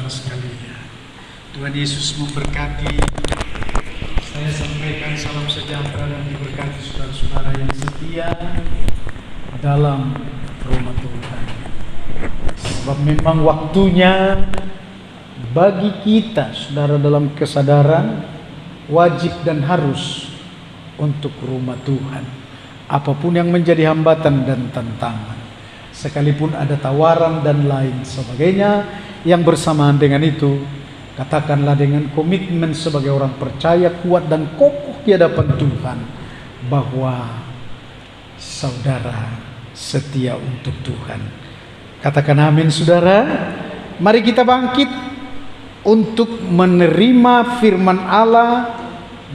saudara sekalian. Tuhan Yesus memberkati. Saya sampaikan salam sejahtera dan diberkati saudara-saudara yang setia dalam rumah Tuhan. Sebab memang waktunya bagi kita, saudara, dalam kesadaran wajib dan harus untuk rumah Tuhan. Apapun yang menjadi hambatan dan tantangan, sekalipun ada tawaran dan lain sebagainya, yang bersamaan dengan itu, katakanlah dengan komitmen sebagai orang percaya kuat dan kokoh di hadapan Tuhan, bahwa saudara setia untuk Tuhan. Katakan amin, saudara. Mari kita bangkit untuk menerima firman Allah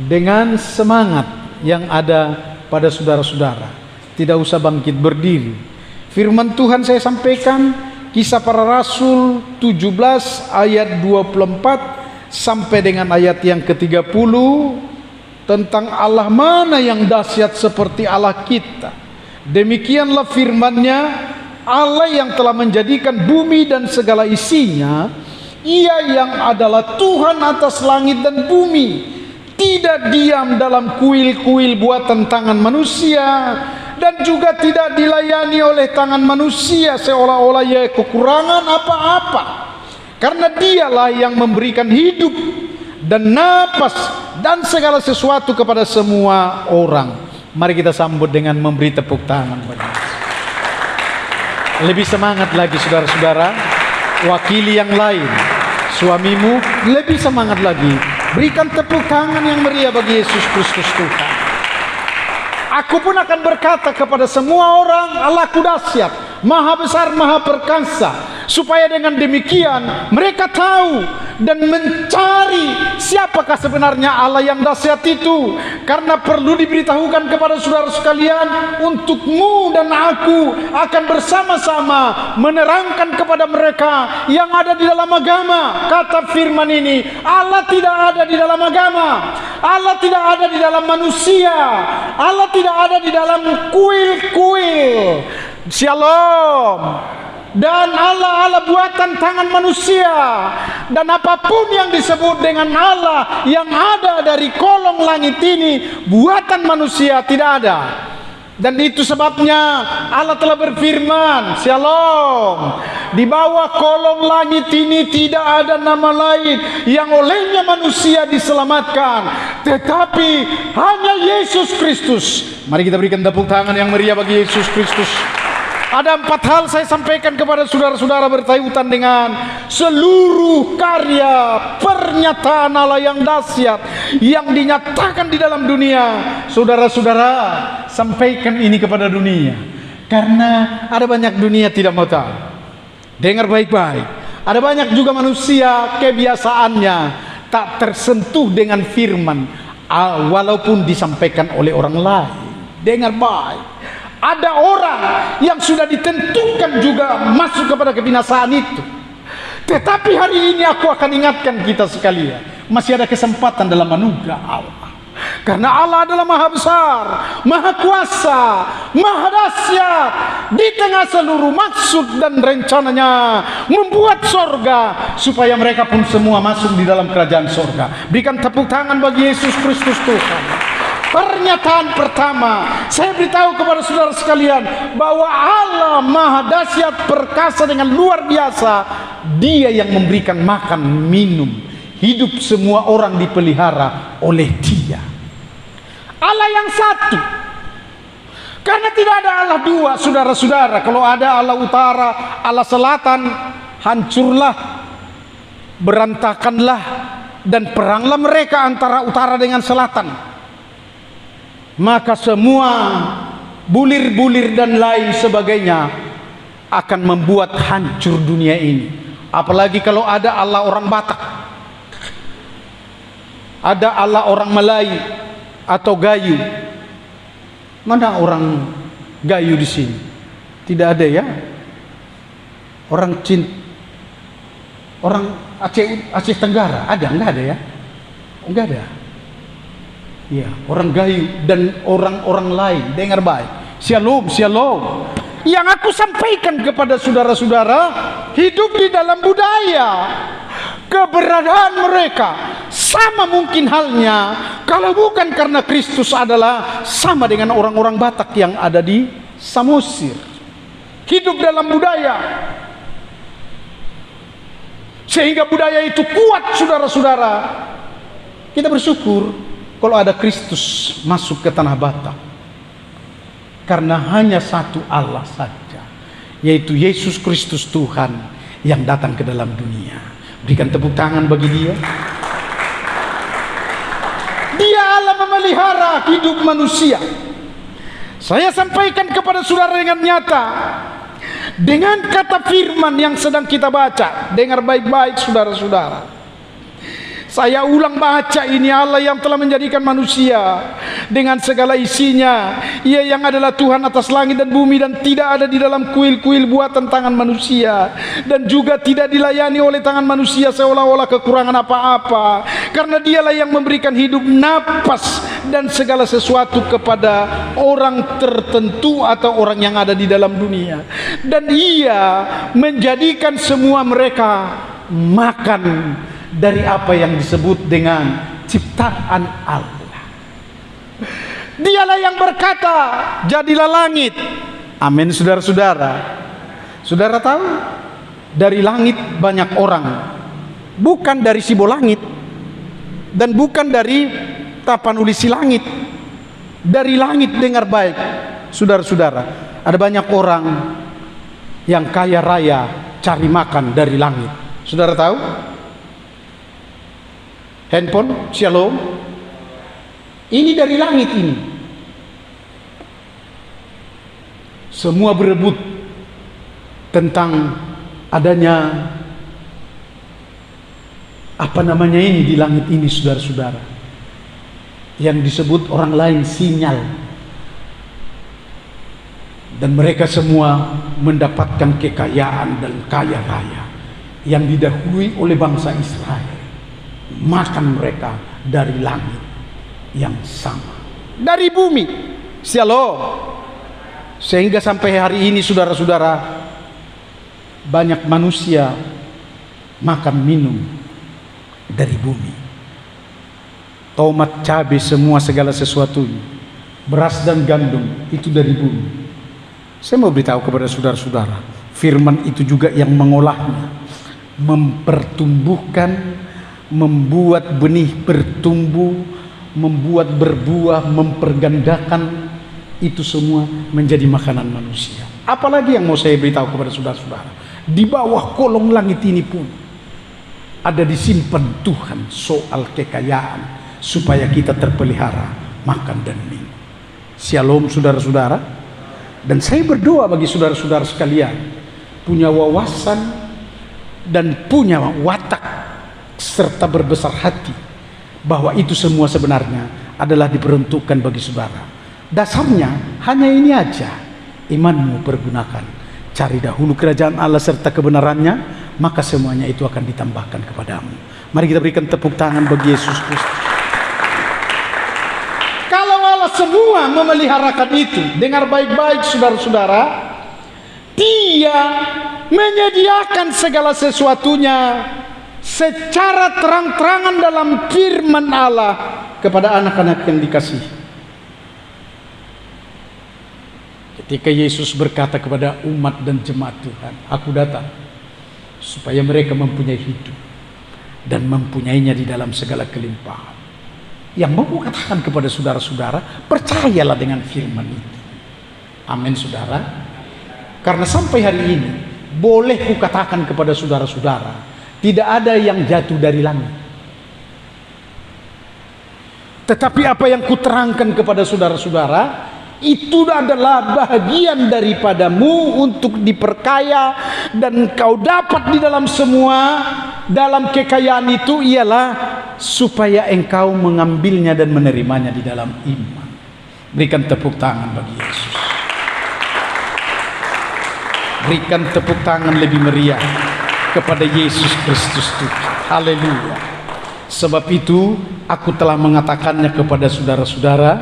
dengan semangat yang ada pada saudara-saudara. Tidak usah bangkit berdiri. Firman Tuhan saya sampaikan Kisah Para Rasul 17 ayat 24 sampai dengan ayat yang ke-30, tentang Allah mana yang dahsyat seperti Allah kita. Demikianlah firman-Nya, Allah yang telah menjadikan bumi dan segala isinya, Ia yang adalah Tuhan atas langit dan bumi, tidak diam dalam kuil-kuil buatan tangan manusia, dan juga tidak dilayani oleh tangan manusia seolah-olah ia kekurangan apa-apa, karena Dialah yang memberikan hidup dan napas dan segala sesuatu kepada semua orang. Mari kita sambut dengan memberi tepuk tangan bagi Yesus. Lebih semangat lagi saudara-saudara, wakili yang lain, suamimu lebih semangat lagi, berikan tepuk tangan yang meriah bagi Yesus Kristus Tuhan. Aku pun akan berkata kepada semua orang, Allahku dahsyat, maha besar, maha perkasa, supaya dengan demikian mereka tahu dan mencari siapakah sebenarnya Allah yang dahsyat itu. Karena perlu diberitahukan kepada saudara sekalian, untukmu dan aku akan bersama-sama menerangkan kepada mereka yang ada di dalam agama. Kata firman ini, Allah tidak ada di dalam agama, Allah tidak ada di dalam manusia, Allah tidak ada di dalam kuil-kuil. Shalom. Dan Allah buatan tangan manusia, dan apapun yang disebut dengan Allah yang ada dari kolong langit ini buatan manusia tidak ada. Dan itu sebabnya Allah telah berfirman, Shalom, di bawah kolong langit ini tidak ada nama lain yang olehnya manusia diselamatkan, tetapi hanya Yesus Kristus. Mari kita berikan tepuk tangan yang meriah bagi Yesus Kristus. Ada 4 hal saya sampaikan kepada saudara-saudara berkaitan dengan seluruh karya pernyataan Allah yang dahsyat yang dinyatakan di dalam dunia. Saudara-saudara, sampaikan ini kepada dunia, karena ada banyak dunia tidak mau tahu. Dengar baik-baik, ada banyak juga manusia kebiasaannya tak tersentuh dengan firman walaupun disampaikan oleh orang lain. Dengar baik, ada orang yang sudah ditentukan juga masuk kepada kebinasaan itu. Tetapi hari ini aku akan ingatkan kita sekalian, masih ada kesempatan dalam anugerah Allah. Karena Allah adalah maha besar, maha kuasa, maha dahsyat. Di tengah seluruh maksud dan rencananya membuat sorga, supaya mereka pun semua masuk di dalam kerajaan sorga. Berikan tepuk tangan bagi Yesus Kristus Tuhan. Pernyataan pertama, saya beritahu kepada saudara sekalian bahwa Allah maha dahsyat, perkasa dengan luar biasa. Dia yang memberikan makan, minum, hidup semua orang dipelihara oleh Dia. Allah yang satu. Karena tidak ada Allah dua, saudara-saudara. Kalau ada Allah utara, Allah selatan, hancurlah, berantakanlah, dan peranglah mereka antara utara dengan selatan. Maka semua bulir-bulir dan lain sebagainya akan membuat hancur dunia ini. Apalagi kalau ada Allah orang Batak, ada Allah orang Melayu atau Gayo. Mana orang Gayo di sini? Tidak ada ya. Orang orang Aceh Tenggara ada? Enggak ada ya? Enggak ada. Ya, orang Gayo dan orang-orang lain. Dengar baik. Shalom, shalom. Yang aku sampaikan kepada saudara-saudara, hidup di dalam budaya keberadaan mereka sama mungkin halnya kalau bukan karena Kristus adalah sama dengan orang-orang Batak yang ada di Samosir. Hidup dalam budaya, sehingga budaya itu kuat, saudara-saudara. Kita bersyukur kalau ada Kristus masuk ke tanah Batak, karena hanya satu Allah saja, yaitu Yesus Kristus Tuhan yang datang ke dalam dunia. Berikan tepuk tangan bagi Dia. Dia Allah memelihara hidup manusia. Saya sampaikan kepada saudara dengan nyata, dengan kata firman yang sedang kita baca. Dengar baik-baik saudara-saudara. Saya ulang baca ini, Allah yang telah menjadikan manusia dengan segala isinya. Ia yang adalah Tuhan atas langit dan bumi, dan tidak ada di dalam kuil-kuil buatan tangan manusia, dan juga tidak dilayani oleh tangan manusia seolah-olah kekurangan apa-apa, karena Dialah yang memberikan hidup, napas dan segala sesuatu kepada orang tertentu atau orang yang ada di dalam dunia. Dan Ia menjadikan semua mereka makan dari apa yang disebut dengan ciptaan Allah. Dialah yang berkata, jadilah langit. Amin, saudara-saudara. Saudara tahu, dari langit banyak orang, bukan dari Sibo Langit, dan bukan dari Tapanuli Langit. Dari langit, dengar baik saudara-saudara. Ada banyak orang yang kaya raya cari makan dari langit. Saudara tahu? Handphone, Shalom, ini dari langit ini. Semua berebut tentang adanya apa namanya ini di langit ini, saudara-saudara, yang disebut orang lain sinyal. Dan mereka semua mendapatkan kekayaan dan kaya raya yang didahului oleh bangsa Israel. Makan mereka dari langit yang sama, dari bumi. Shalom. Sehingga sampai hari ini, saudara-saudara, banyak manusia makan minum dari bumi. Tomat, cabai, semua segala sesuatunya, beras dan gandum, itu dari bumi. Saya mau beritahu kepada saudara-saudara, firman itu juga yang mengolahnya, mempertumbuhkan, membuat benih bertumbuh, membuat berbuah, mempergandakan, itu semua menjadi makanan manusia. Apalagi yang mau saya beritahu kepada saudara-saudara, di bawah kolong langit ini pun ada disimpan Tuhan soal kekayaan, supaya kita terpelihara makan dan minum. Shalom, saudara-saudara. Dan saya berdoa bagi saudara-saudara sekalian, punya wawasan dan punya watak serta berbesar hati, bahwa itu semua sebenarnya adalah diperuntukkan bagi saudara. Dasarnya hanya ini aja, imanmu pergunakan, cari dahulu kerajaan Allah serta kebenarannya, maka semuanya itu akan ditambahkan kepadamu. Mari kita berikan tepuk tangan bagi Yesus Kristus. Kalau Allah semua memeliharakan itu, dengar baik-baik saudara-saudara, Dia menyediakan segala sesuatunya secara terang-terangan dalam firman Allah kepada anak-anak yang dikasihi. Ketika Yesus berkata kepada umat dan jemaat Tuhan, aku datang supaya mereka mempunyai hidup dan mempunyainya di dalam segala kelimpahan. Yang mau katakan kepada saudara-saudara, percayalah dengan firman itu. Amin, saudara. Karena sampai hari ini boleh kukatakan kepada saudara-saudara, tidak ada yang jatuh dari langit. Tetapi apa yang kuterangkan kepada saudara-saudara, itu adalah bahagian daripadamu untuk diperkaya, dan kau dapat di dalam semua, dalam kekayaan itu ialah supaya engkau mengambilnya dan menerimanya di dalam iman. Berikan tepuk tangan bagi Yesus. Berikan tepuk tangan lebih meriah kepada Yesus Kristus Tuhan. Haleluya. Sebab itu aku telah mengatakannya kepada saudara-saudara,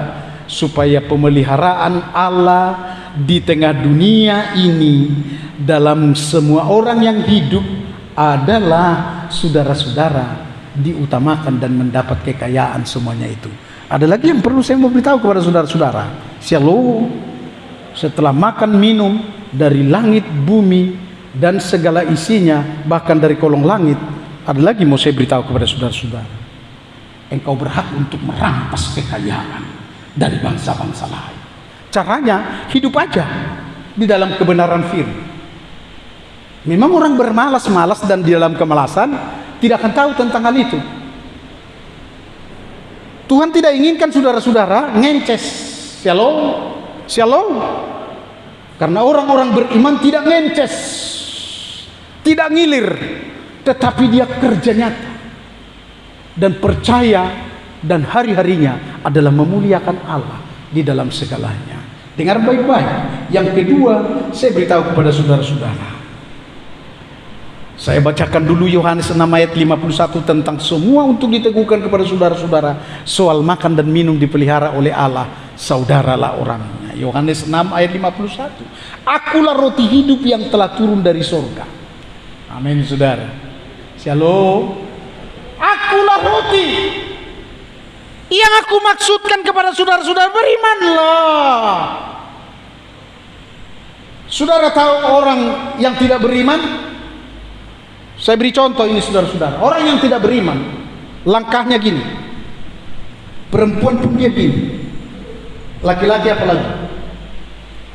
supaya pemeliharaan Allah di tengah dunia ini dalam semua orang yang hidup adalah saudara-saudara diutamakan dan mendapat kekayaan semuanya itu. Ada lagi yang perlu saya mau beritahu kepada saudara-saudara. Shalom. Setelah makan minum dari langit, bumi, dan segala isinya, bahkan dari kolong langit, ada lagi mau saya beritahu kepada saudara-saudara. Engkau berhak untuk merampas kekayaan dari bangsa-bangsa lain. Caranya hidup aja di dalam kebenaran firman. Memang orang bermalas-malas dan di dalam kemalasan tidak akan tahu tentang hal itu. Tuhan tidak inginkan saudara-saudara ngences. Shalom. Shalom. Karena orang-orang beriman tidak ngences, tidak ngilir, tetapi dia kerja nyata dan percaya, dan hari-harinya adalah memuliakan Allah di dalam segalanya. Dengar baik-baik. Yang kedua, saya beritahu kepada saudara-saudara. Saya bacakan dulu Yohanes 6 ayat 51 tentang semua untuk diteguhkan kepada saudara-saudara. Soal makan dan minum dipelihara oleh Allah, saudaralah orangnya. Yohanes 6 ayat 51. Akulah roti hidup yang telah turun dari sorga. Amin saudara. Shalom. Akulah roti. Yang aku maksudkan kepada saudara-saudara, berimanlah. Saudara tahu orang yang tidak beriman? Saya beri contoh ini saudara-saudara. Orang yang tidak beriman, langkahnya gini. Perempuan pun dia gini. Laki-laki apalagi.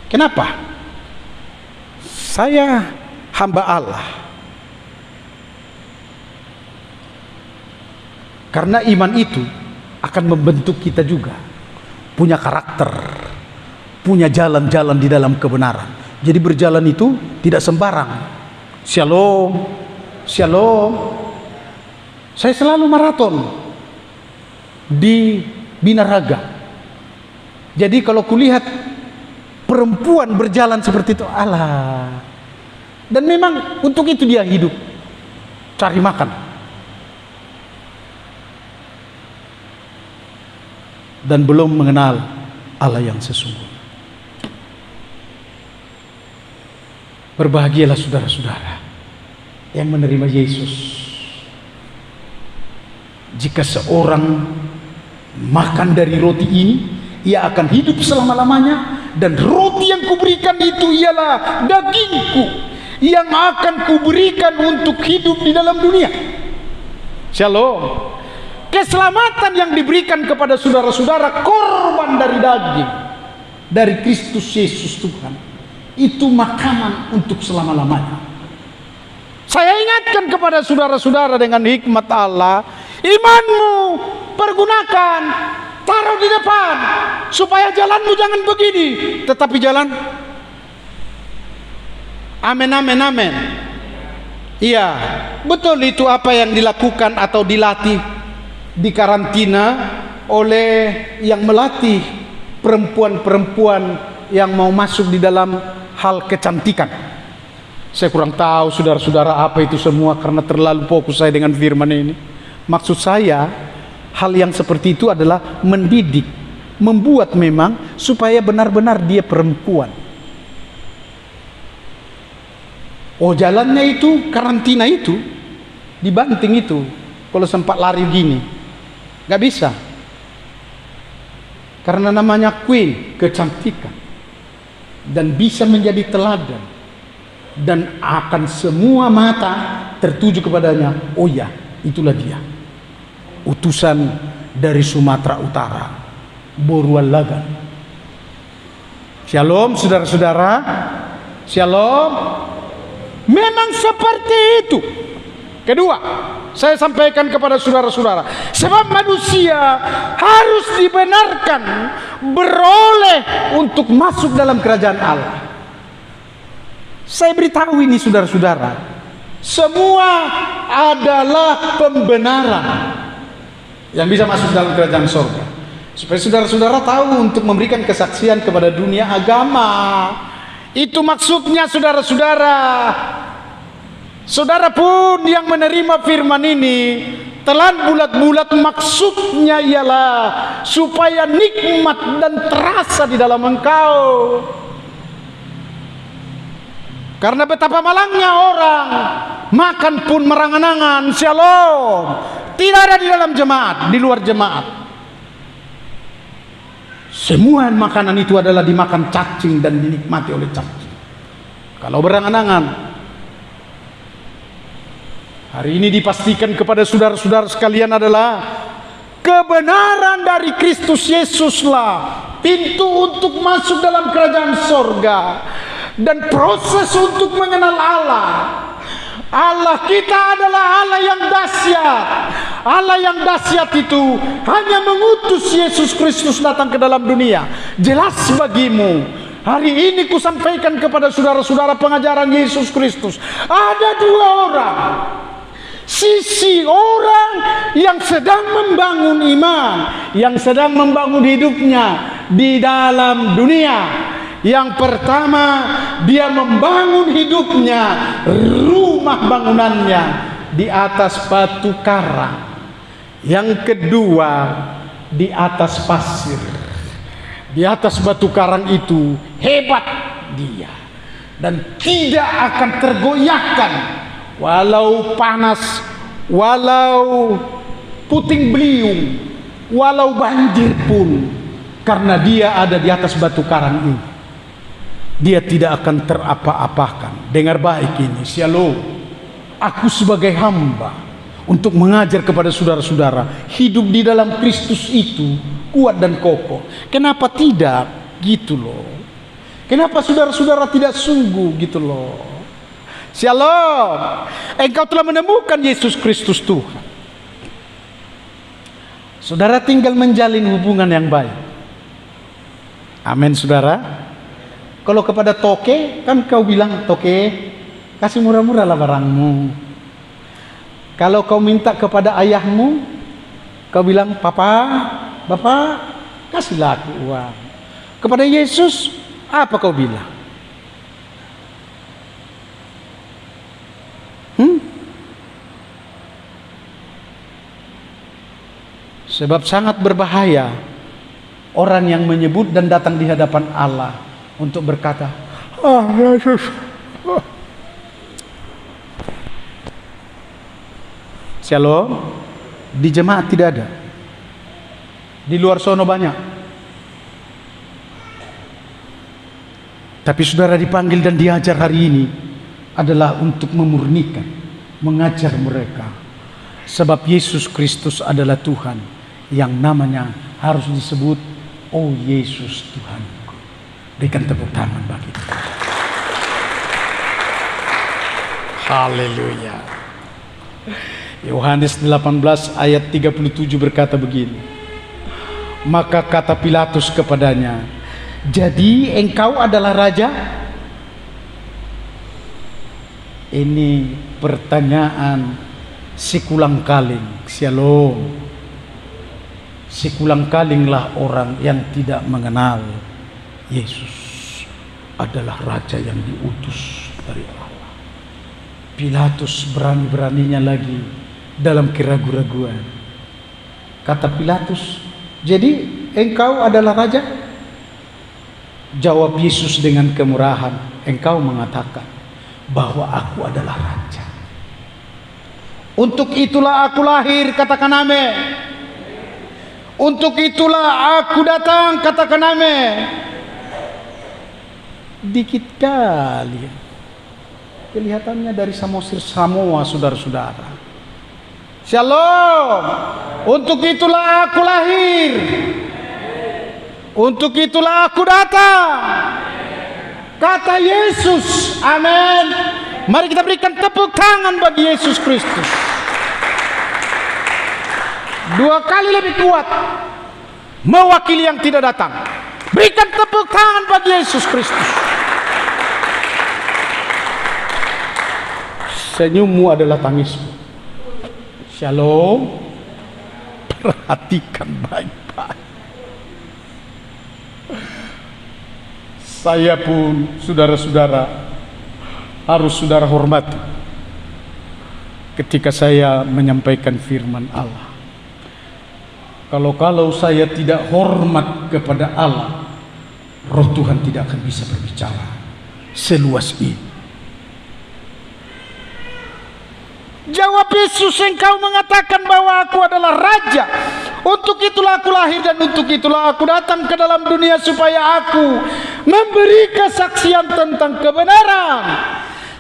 Kenapa? Saya hamba Allah. Karena iman itu akan membentuk kita juga. Punya karakter. Punya jalan-jalan di dalam kebenaran. Jadi berjalan itu tidak sembarang. Shalom. Shalom. Saya selalu maraton di Binaraga. Jadi kalau kulihat perempuan berjalan seperti itu, alah. Dan memang untuk itu dia hidup, cari makan. Dan belum mengenal Allah yang sesungguhnya. Berbahagialah saudara-saudara yang menerima Yesus. Jika seorang makan dari roti ini, ia akan hidup selama-lamanya, dan roti yang kuberikan itu ialah dagingku yang akan kuberikan untuk hidup di dalam dunia. Shalom. Keselamatan yang diberikan kepada saudara-saudara korban dari daging dari Kristus Yesus Tuhan, itu makanan untuk selama-lamanya. Saya ingatkan kepada saudara-saudara dengan hikmat Allah, imanmu pergunakan, taruh di depan, supaya jalanmu jangan begini, tetapi jalan. Amin, amin, amin. Iya, betul itu apa yang dilakukan atau dilatih di karantina oleh yang melatih perempuan-perempuan yang mau masuk di dalam hal kecantikan. Saya kurang tahu saudara-saudara apa itu semua, karena terlalu fokus saya dengan firman ini. Maksud saya, hal yang seperti itu adalah mendidik, membuat memang supaya benar-benar dia perempuan. Oh, jalannya itu karantina itu dibanting itu. Kalau sempat lari gini, nggak bisa. Karena namanya queen, kecantikan, dan bisa menjadi teladan. Dan akan semua mata tertuju kepadanya. Oh ya, itulah dia, utusan dari Sumatera Utara, Borualagan. Shalom saudara-saudara. Shalom. Memang seperti itu. Kedua, saya sampaikan kepada saudara-saudara, sebab manusia harus dibenarkan beroleh untuk masuk dalam kerajaan Allah. Saya beritahu ini saudara-saudara, semua adalah pembenaran yang bisa masuk dalam kerajaan surga. Supaya saudara-saudara tahu untuk memberikan kesaksian kepada dunia agama. Itu maksudnya saudara-saudara. Saudara pun yang menerima firman ini, telan bulat-bulat maksudnya ialah supaya nikmat dan terasa di dalam engkau. Karena betapa malangnya orang makan pun merangan-angan. Shalom. Tidak ada di dalam jemaat, di luar jemaat. Semua makanan itu adalah dimakan cacing dan dinikmati oleh cacing. Kalau berangan-angan, hari ini dipastikan kepada saudara-saudara sekalian adalah kebenaran dari Kristus Yesuslah pintu untuk masuk dalam kerajaan sorga dan proses untuk mengenal Allah. Allah kita adalah Allah yang dahsyat. Allah yang dahsyat itu hanya mengutus Yesus Kristus datang ke dalam dunia. Jelas bagimu, hari ini ku sampaikan kepada saudara-saudara pengajaran Yesus Kristus. Ada dua orang. Sisi orang yang sedang membangun iman, yang sedang membangun hidupnya di dalam dunia. Yang pertama, dia membangun hidupnya, rumah bangunannya di atas batu karang. Yang kedua, di atas pasir. Di atas batu karang itu hebat dia dan tidak akan tergoyahkan walau panas, walau puting beliung, walau banjir pun, karena dia ada di atas batu karang ini. Dia tidak akan terapa-apakan. Dengar baik ini, shalom. Aku sebagai hamba untuk mengajar kepada saudara-saudara, hidup di dalam Kristus itu kuat dan kokoh. Kenapa tidak? Gitu loh. Kenapa saudara-saudara tidak sungguh gitu loh? Shalom. Engkau telah menemukan Yesus Kristus Tuhan. Saudara tinggal menjalin hubungan yang baik. Amin saudara. Kalau kepada toke, kan kau bilang, toke, kasih murah-murah lah barangmu. Kalau kau minta kepada ayahmu, kau bilang, papa, bapak, kasihlah aku uang. Kepada Yesus, apa kau bilang? Sebab sangat berbahaya orang yang menyebut dan datang di hadapan Allah untuk berkata, Yesus, shalom. Di jemaat tidak ada, di luar sono banyak. Tapi saudara dipanggil dan diajar hari ini adalah untuk memurnikan, mengajar mereka. Sebab Yesus Kristus adalah Tuhan yang namanya harus disebut, oh Yesus Tuhanku. Berikan tepuk tangan bagi kita. Haleluya. Yohanes 18 ayat 37 berkata begini. Maka kata Pilatus kepadanya, jadi engkau adalah raja? Ini pertanyaan sikulang kaling. Shalom. Sikulang kalinglah orang yang tidak mengenal Yesus adalah raja yang diutus dari Allah. Pilatus berani-beraninya lagi dalam keraguan-raguan. Kata Pilatus, jadi engkau adalah raja? Jawab Yesus dengan kemurahan, engkau mengatakan bahwa aku adalah raja. Untuk itulah aku lahir, katakan amin. Untuk itulah aku datang, katakan amin. Dikit kali kelihatannya dari Samosir Samoa, saudara-saudara. Shalom. Untuk itulah aku lahir, untuk itulah aku datang, kata Yesus. Amin. Mari kita berikan tepuk tangan bagi Yesus Kristus. Dua kali lebih kuat mewakili yang tidak datang. Berikan tepuk tangan bagi Yesus Kristus. Senyummu adalah tangismu. Shalom. Perhatikan baik-baik. Saya pun, saudara-saudara, harus saudara hormati ketika saya menyampaikan firman Allah. Kalau saya tidak hormat kepada Allah, Roh Tuhan tidak akan bisa berbicara seluas ini. Jawab Yesus, engkau mengatakan bahwa aku adalah raja. Untuk itulah aku lahir dan untuk itulah aku datang ke dalam dunia supaya aku memberi kesaksian tentang kebenaran.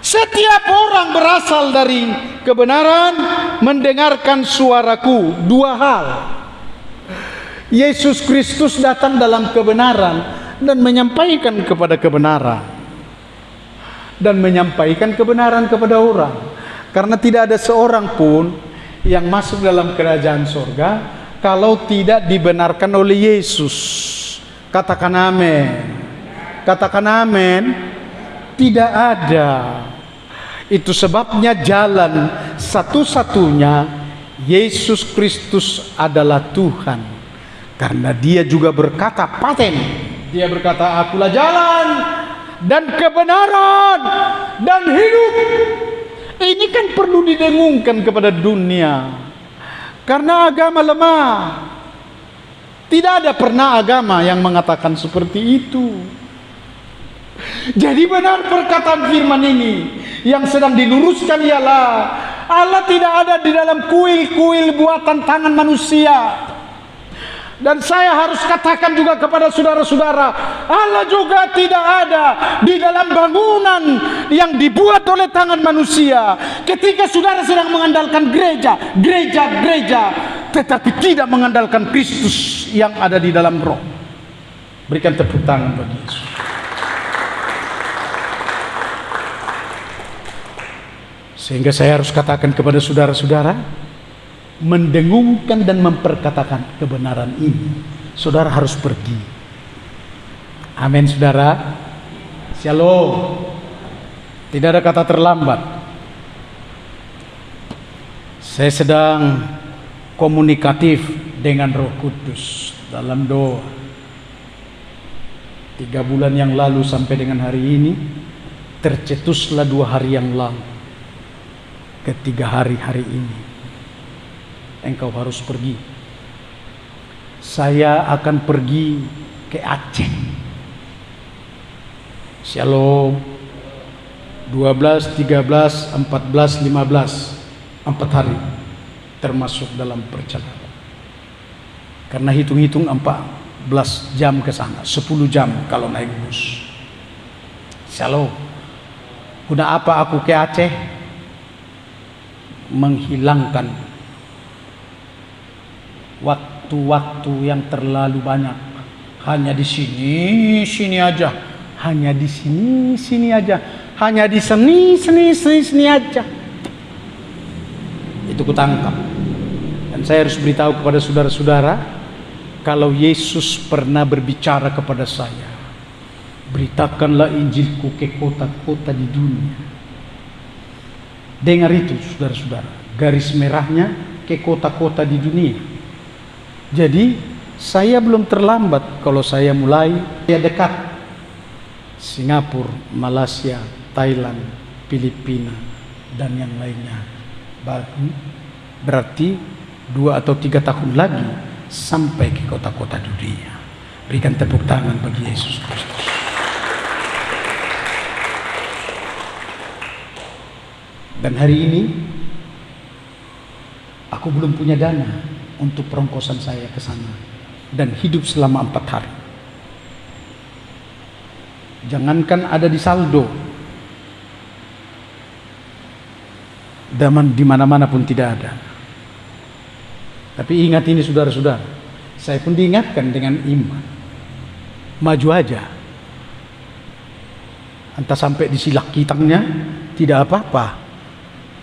Setiap orang berasal dari kebenaran, mendengarkan suaraku. Dua hal. Yesus Kristus datang dalam kebenaran dan menyampaikan kepada kebenaran. Dan menyampaikan kebenaran kepada orang. Karena tidak ada seorang pun yang masuk dalam kerajaan surga kalau tidak dibenarkan oleh Yesus. Katakan amin. Katakan amin. Tidak ada. Itu sebabnya jalan satu-satunya Yesus Kristus adalah Tuhan. Karena dia juga berkata paten. Dia berkata, akulah jalan dan kebenaran dan hidup. Ini kan perlu didengungkan kepada dunia. Karena agama lemah. Tidak ada pernah agama yang mengatakan seperti itu. Jadi benar perkataan firman ini. Yang sedang diluruskan ialah Allah tidak ada di dalam kuil-kuil buatan tangan manusia. Dan saya harus katakan juga kepada saudara-saudara, Allah juga tidak ada di dalam bangunan yang dibuat oleh tangan manusia. Ketika saudara sedang mengandalkan gereja, tetapi tidak mengandalkan Kristus yang ada di dalam roh. Berikan tepuk tangan bagi Yesus. Sehingga saya harus katakan kepada saudara-saudara, mendengungkan dan memperkatakan kebenaran ini, saudara harus pergi. Amin, saudara. Shalom. Tidak ada kata terlambat. Saya sedang komunikatif dengan Roh Kudus dalam doa. 3 bulan yang lalu sampai dengan hari ini, tercetuslah 2 hari yang lalu. Ketiga hari ini engkau harus pergi. Saya akan pergi ke Aceh. Shalom. 12, 13, 14, 15, 4 hari termasuk dalam perjalanan. Karena hitung-hitung 14 jam ke sana, 10 jam kalau naik bus. Shalom. Guna apa aku ke Aceh? Menghilangkan waktu-waktu yang terlalu banyak hanya di sini aja, hanya di sini aja, hanya di sini aja. Itu kutangkap. Dan saya harus beritahu kepada saudara-saudara, kalau Yesus pernah berbicara kepada saya, beritakanlah Injilku ke kota-kota di dunia. Dengar itu saudara-saudara, garis merahnya ke kota-kota di dunia. Jadi saya belum terlambat kalau saya mulai dekat Singapura, Malaysia, Thailand, Filipina dan yang lainnya. Berarti 2 atau 3 tahun lagi sampai ke kota-kota dunia. Berikan tepuk tangan bagi Yesus Kristus. Dan hari ini aku belum punya dana untuk perongkosan saya ke sana dan hidup selama 4 hari. Jangankan ada di saldo, di mana-mana pun tidak ada. Tapi ingat ini saudara-saudara, saya pun diingatkan dengan iman. Maju aja. Entah sampai di silak kitangnya, tidak apa-apa.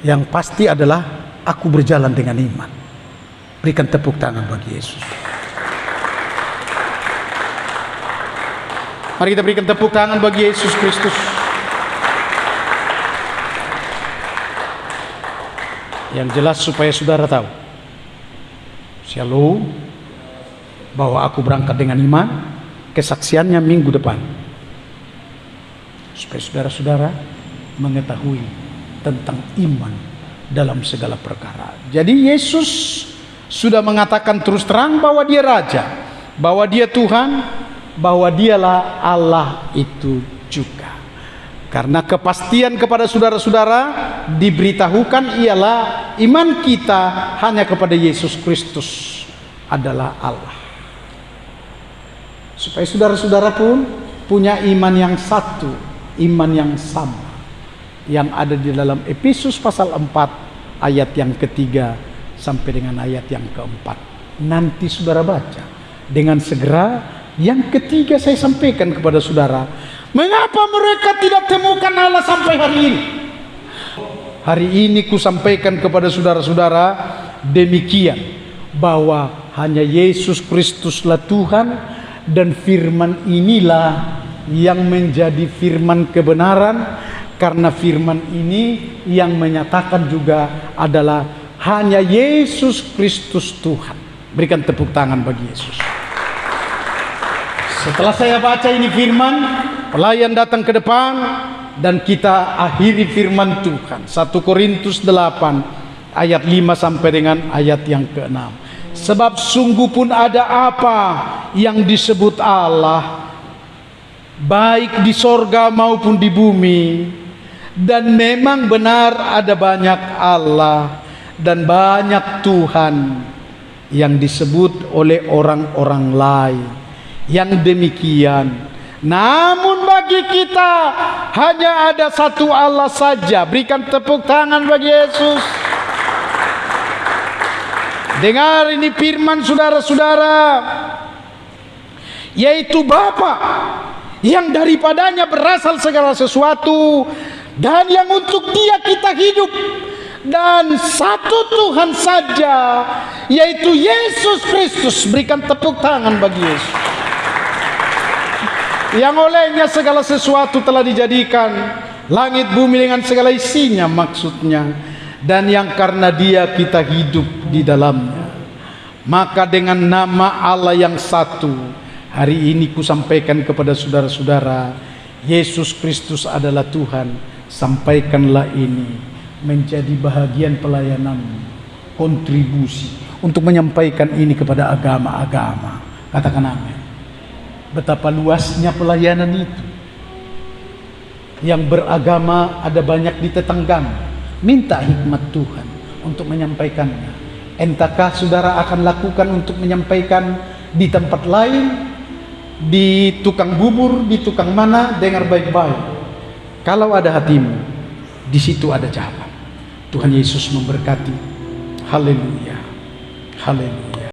Yang pasti adalah aku berjalan dengan iman. Berikan tepuk tangan bagi Yesus. Mari kita berikan tepuk tangan bagi Yesus Kristus. Yang jelas supaya saudara tahu, Shalom, bahwa aku berangkat dengan iman. Kesaksiannya minggu depan, supaya saudara-saudara mengetahui tentang iman dalam segala perkara. Jadi Yesus sudah mengatakan terus terang bahwa dia raja, bahwa dia Tuhan, bahwa dialah Allah itu juga. Karena kepastian kepada saudara-saudara diberitahukan ialah iman kita hanya kepada Yesus Kristus adalah Allah. Supaya saudara-saudara pun punya iman yang satu, iman yang sama, yang ada di dalam Efesus pasal 4 ayat yang ketiga sampai dengan ayat yang keempat. Nanti saudara baca dengan segera. Yang ketiga saya sampaikan kepada saudara, mengapa mereka tidak temukan Allah sampai hari ini? Hari ini ku sampaikan kepada saudara-saudara demikian, bahwa hanya Yesus Kristuslah Tuhan, dan firman inilah yang menjadi firman kebenaran, karena firman ini yang menyatakan juga adalah hanya Yesus Kristus Tuhan. Berikan tepuk tangan bagi Yesus. Setelah saya baca ini firman, pelayan datang ke depan dan kita akhiri firman Tuhan. 1 Korintus 8 ayat 5 sampai dengan ayat yang ke-6. Sebab sungguh pun ada apa yang disebut Allah, baik di sorga maupun di bumi, dan memang benar ada banyak Allah dan banyak Tuhan yang disebut oleh orang-orang lain. Yang demikian, namun bagi kita hanya ada satu Allah saja. Berikan tepuk tangan bagi Yesus. Dengar ini firman saudara-saudara, yaitu Bapa yang daripadanya berasal segala sesuatu, dan yang untuk Dia kita hidup, dan satu Tuhan saja, yaitu Yesus Kristus. Berikan tepuk tangan bagi Yesus, yang olehnya segala sesuatu telah dijadikan, langit bumi dengan segala isinya maksudnya, dan yang karena Dia kita hidup di dalamnya. Maka dengan nama Allah yang satu, hari ini ku sampaikan kepada saudara-saudara, Yesus Kristus adalah Tuhan. Sampaikanlah ini menjadi bahagian pelayanan, kontribusi untuk menyampaikan ini kepada agama-agama. Katakan amin. Betapa luasnya pelayanan itu. Yang beragama ada banyak di tetanggamu. Minta hikmat Tuhan untuk menyampaikannya. Entahkah saudara akan lakukan untuk menyampaikan di tempat lain, di tukang bubur, di tukang mana? Dengar baik-baik. Kalau ada hatimu, di situ ada jalan. Tuhan Yesus memberkati. Haleluya. Haleluya.